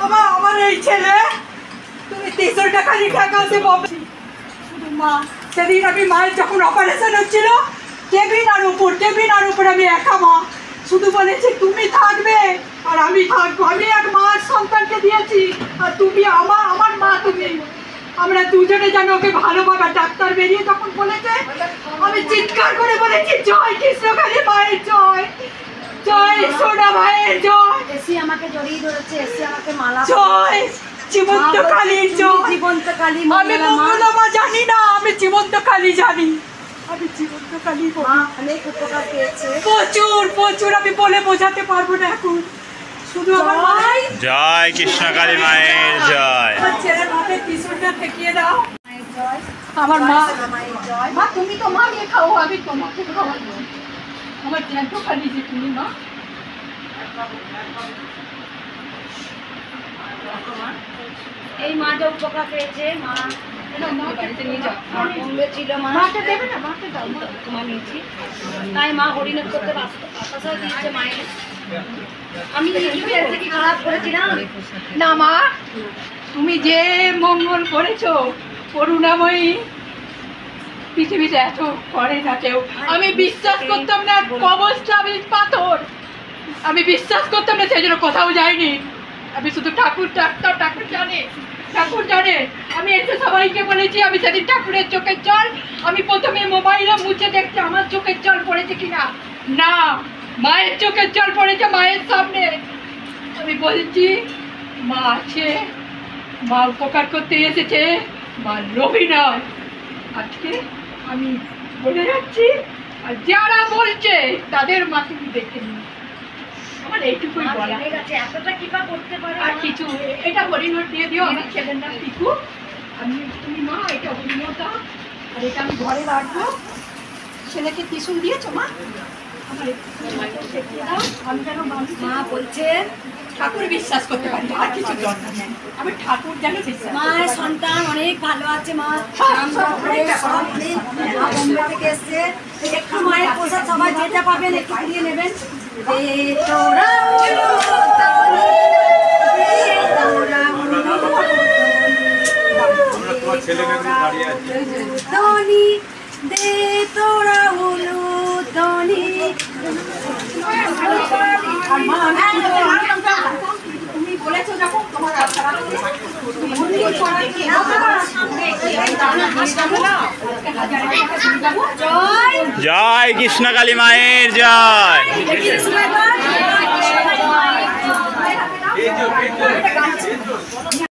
আমার এই ছেলে তুমি 300 টাকা টাকাতে পাবে শুধু মা। সেদিন আমি মায়ের যখন অপারেশন হচ্ছিল টেবিনার উপর আমি একা মা, শুধু বলেছি তুমি থাকবে আর আমি থাকবো। আমি এক মার সন্তানকে দিয়েছি আর তুমি আমার মা। তুমি আমরা দুজনে যেন ওকে ভালোভাবে। ডাক্তার বেরিয়ে যখন বলেছে আমি চিৎকার করে বলেছি জয় কৃষ্ণকালী মায়ের জয়, জয় সোনা মায়ের জয়। এসি আমাকে জড়িয়ে ধরেছে, এসি আমাকে মালা জয় জীবন্ত কালীর জয়। জীবন্ত কালী আমি মঙ্গলা মা জানি না, আমি জীবন্ত কালী জানি। আমি জীবন্ত কালী মা অনেক উপকার পেয়েছে, প্রচুর প্রচুর। আমি বলে বোঝাতে পারবো না এখন। শুধু আমার মাই জয় কৃষ্ণকালী মায়ের জয়। আমার ছেলের মাথায় ত্রিশূলটা ঠেকিয়ে দাও। মায়ের জয়, আমার মা মায়ের জয়। মা তুমি তো মা নিয়ে খাও, আমি তোমাকে খাওয়াবো। আমার জ্যান্ত খালি যে তুমি মা। এই মা যে উপকার পেয়েছে, মা বাড়িতে নিয়ে যাও। বম্বে ছিল মা, মাকে দেবে না, মাকে দাও। তোমার নিয়েছি, তাই মা হরিণের করতে বাতাসা দিয়েছে মায়ের। আমি কি খারাপ করেছিলাম? না মা, তুমি যে মঙ্গল করেছো করুণাময়ী, পৃথিবীতে এত করে না কেউ। আমি বিশ্বাস করতাম না কবচটা আমি পাথর, আমি বিশ্বাস করতাম না, সেই জন্য কোথাও যাইনি। আমি শুধু ঠাকুর ডাকতাম, ঠাকুর জানে। আমি এসে সবাইকে বলেছি আমি সেদিন ঠাকুরের চোখের জল আমি প্রথমে মোবাইলে মুছে দেখছি আমার চোখের জল পড়েছে কিনা। না, মায়ের চোখের জল পড়েছে মায়ের সামনে। আমি বলছি মা আছে, মা উপকার করতে এসেছে, মা লোভী নয়। আজকে আমি বলে যাচ্ছি, আর যারা বলছে তাদের মা তুমি দেখে নিই। আমার এইটুকুই বলা। এতটা কৃপা করতে পারে আর কিছু এটা হরিণর দিয়ে দিও। আমার ছেলের নাম পিকু। আমি তুমি মা এটা হরিণর দাও, আর এটা আমি ঘরে রাখবো। ছেলেকে ত্রিশূল দিয়েছো মা? আমার আমি যেন মা বলছেন ঠাকুর বিশ্বাস করতে পারি, আর কিছু দরকার নেই। আমি ঠাকুর যেন বিশ্বাস। মায়ের সন্তান অনেক ভালো আছে, মা বোম্বে থেকে এসছে। একটু মায়ের প্রসাদ সবাই যেটা পাবেন একটু দিয়ে নেবেন। দে তোরা হলো ধনী। তুমি বলেছো যখন তোমার জয় কৃষ্ণকালী মায়ের জয়। জয়